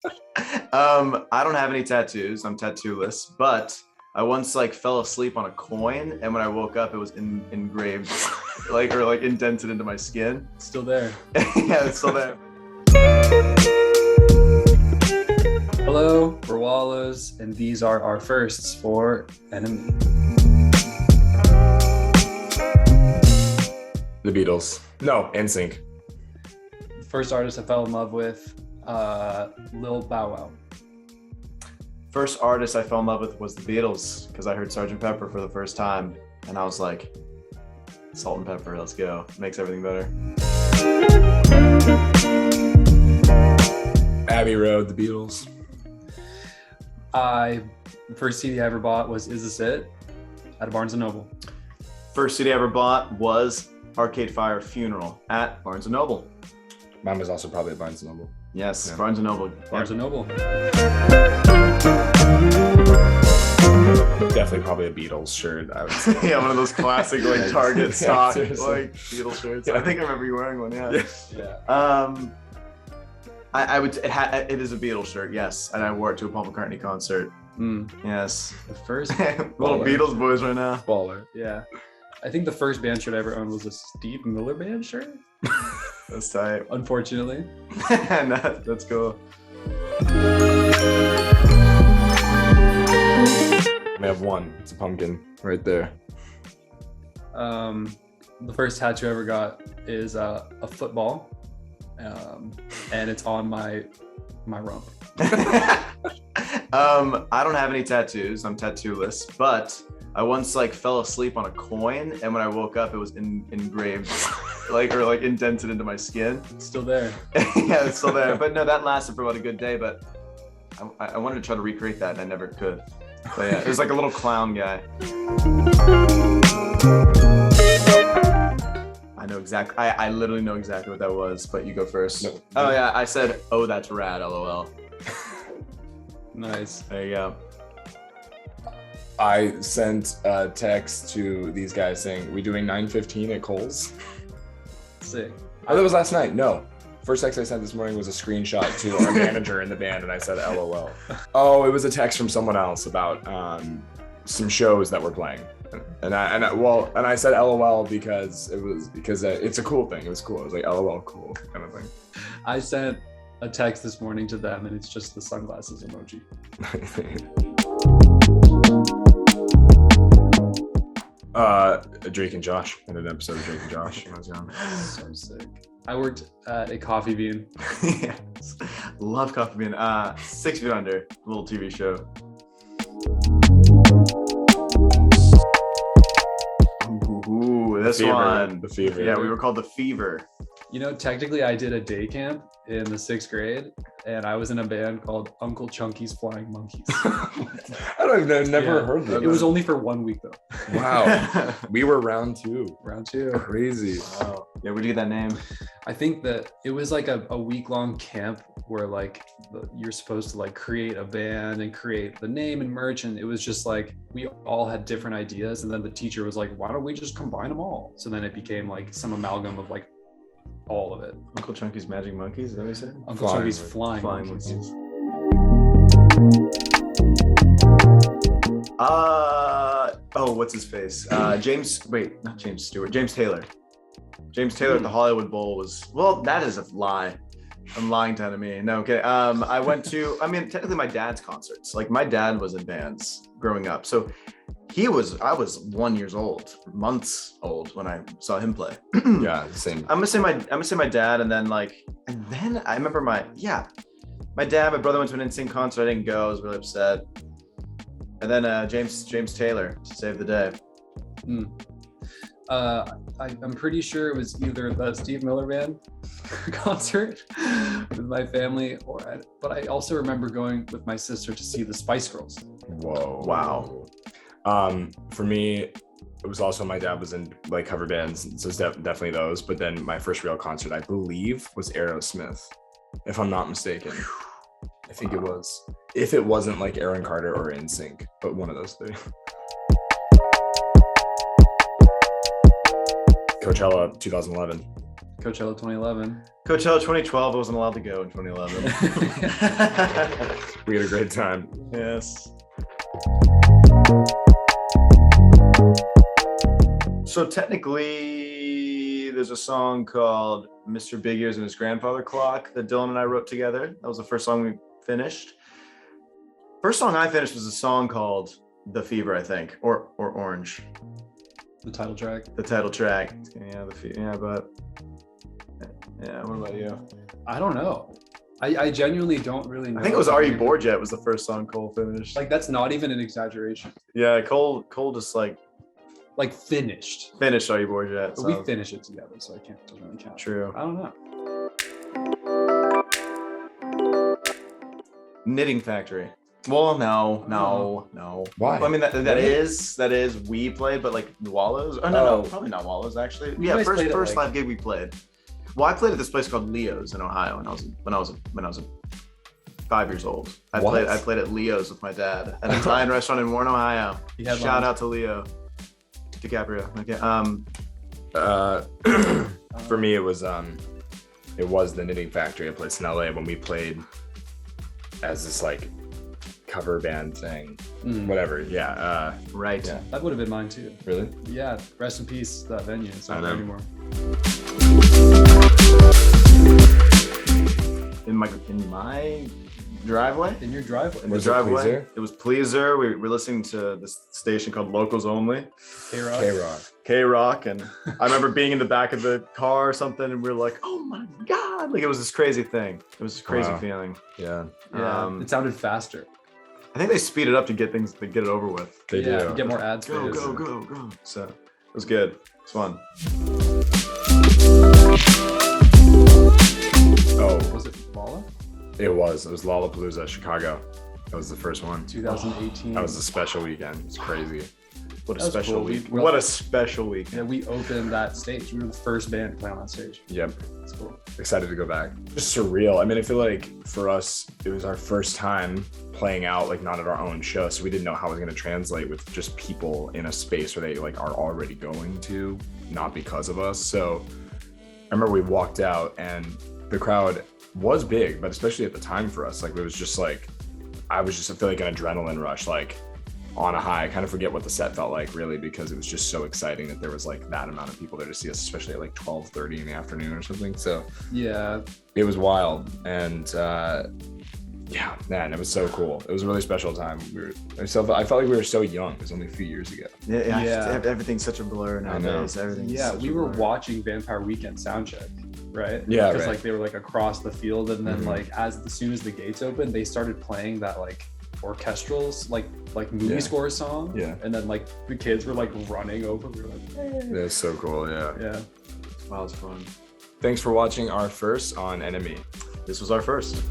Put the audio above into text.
I don't have any tattoos. I'm tattooless, but I once fell asleep on a coin, and when I woke up, it was engraved, or indented into my skin. Still there. Yeah, it's still there. Hello, we're Wallows, and these are our firsts for Enemy. The Beatles. No, NSYNC. First artist I fell in love with, Lil Bow Wow. First artist I fell in love with was the Beatles because I heard Sgt. Pepper for the first time, and I was like, salt and pepper, let's go. Makes everything better. Abbey Road, the Beatles. The first CD I ever bought was Is This It? At Barnes & Noble. First CD I ever bought was Arcade Fire Funeral at Barnes & Noble. Mine was also probably at Barnes & Noble. Yes, Yeah. Barnes & Noble. Barnes & Noble. Definitely probably a Beatles shirt, I would say. Yeah, one of those classic Yeah, Target stock seriously. Beatles shirts. Yeah. I think I remember you wearing one. Yeah. Yeah. I would. It is a Beatles shirt. Yes, and I wore it to a Paul McCartney concert. Yes. The first, Little Baller. Beatles boys right now. Baller. yeah. I think the first band shirt I ever owned was a Steve Miller Band shirt, That's tight. unfortunately. That's cool. We have one. It's a pumpkin right there. The first tattoo I ever got is a football, and it's on my rump. I don't have any tattoos. I'm tattooless, but I once fell asleep on a coin, and when I woke up, it was engraved, or indented into my skin. It's still there. Yeah, it's still there. But no, that lasted for about a good day. But I wanted to try to recreate that, and I never could. But yeah, it was like a little clown guy. I know exactly. I literally know exactly what that was. But you go first. No. Oh yeah, I said, "Oh, that's rad." LOL. Nice. There you go. I sent a text to these guys saying, we doing 9:15 at Kohl's? Sick. Oh, that was last night. No. First text I sent this morning was a screenshot to our manager in the band, and I said LOL. Oh, it was a text from someone else about some shows that we're playing. And I said LOL because it's a cool thing. It was cool. It was like LOL cool kind of thing. I sent a text this morning to them, and it's just the sunglasses emoji. Drake and Josh. I did an episode of Drake and Josh when I was young. So sick. I worked at a coffee bean. Yes. Love Coffee Bean. 6 Feet Under, little TV show. Ooh, this Fever, one. The Fever. Yeah, we were called the Fever. You know, technically I did a day camp in the 6th grade, and I was in a band called Uncle Chunky's Flying Monkeys. I've never Yeah. heard that. It was only for 1 week though. Wow. We were round 2. Round 2. Crazy. Wow. Yeah, where'd you get that name? I think that it was like a week-long camp where you're supposed to create a band and create the name and merch, and it was just we all had different ideas, and then the teacher was like, why don't we just combine them all? So then it became some amalgam of all of it. Uncle Chunky's Magic Monkeys, is that what you said? Uncle Flying Chunky's Monkeys. Flying Flying Monkeys. Monkeys. What's his face? Not James Stewart. James Taylor. James Taylor at the Hollywood Bowl that is a lie. I'm lying to me. No, okay. I went to, technically my dad's concerts. My dad was in bands growing up. So I was 1 year old, months old when I saw him play. Yeah, same. I'm gonna say my dad, and then I remember my dad, my brother went to an NSYNC concert. I didn't go. I was really upset. And then James Taylor to save the day. I'm pretty sure it was either the Steve Miller Band concert with my family, but I also remember going with my sister to see the Spice Girls. Whoa. Wow. For me, it was also my dad was in cover bands, so it's definitely those. But then my first real concert, I believe, was Aerosmith, if I'm not mistaken. I think it was. If it wasn't Aaron Carter or NSYNC, but one of those three. Coachella 2011. Coachella 2011. Coachella 2012, I wasn't allowed to go in 2011. We had a great time. Yes. So technically, there's a song called Mr. Big Ears and His Grandfather Clock that Dylan and I wrote together. That was the first song we finished. First song I finished was a song called The Fever, I think, or Orange. The title track. The title track. Yeah, what about you? I don't know. I genuinely don't really know. I think it was Are You Bored Yet was the first song Cole finished. Like, that's not even an exaggeration. Yeah, Cole just like finished. Finished Are You Bored Yet? But we finished it together, so I can't doesn't really count. True. I don't know. Knitting Factory. Well, no. Why? I mean, that is we played, but like Wallows. Oh no, probably not Wallows actually. You Yeah, guys played first at, live gig we played. Well, I played at this place called Leo's in Ohio when I was 5 years old. I played at Leo's with my dad at an Italian restaurant in Warren, Ohio. Shout out to Leo DiCaprio. Okay. For me, it was the Knitting Factory, a place in LA, when we played as this like cover band thing. Whatever. Yeah. Right. Yeah. That would have been mine too. Really? Yeah. Rest in peace, that venue. It's not there anymore. In my driveway. In your driveway. In the driveway. It was Pleaser. We were listening to this station called Locals Only. K-Rock. And I remember being in the back of the car or something, and we were like, oh my God. Like, it was this crazy thing. It was this crazy feeling. Yeah. It sounded faster. I think they speed it up to get it over with. They do. To get more ads. Go. So it was good. It's fun. Oh, Was it Lolla? it was Lollapalooza, Chicago. That was the first one. 2018. That was a special weekend. It's crazy. What a That was special cool. week. We- What a special week. Yeah, we opened that stage. We were the first band to play on that stage. Yep. That's cool. Excited to go back. Just surreal. I mean, I feel like for us, it was our first time playing out, like not at our own show. So we didn't know how it was going to translate with just people in a space where they like are already going to, not because of us. So I remember we walked out and the crowd was big, but especially at the time for us, like it was just like, I feel like an adrenaline rush, like on a high. I kind of forget what the set felt like really, because it was just so exciting that there was like that amount of people there to see us, especially at like 12:30 in the afternoon or something. So Yeah. it was wild. And yeah, man, it was so cool. It was a really special time. I felt like we were so young. It was only a few years ago. Yeah. Everything's such a blur nowadays. We were watching Vampire Weekend soundcheck, right? Yeah, because right. like they were like across the field, and then like as soon as the gates opened, they started playing that like orchestrals like movie score song. Yeah. And then like the kids were like running over. We were like, hey. It was so cool. Yeah. Wow, it's fun. Thanks for watching our first on Enemy. This was our first.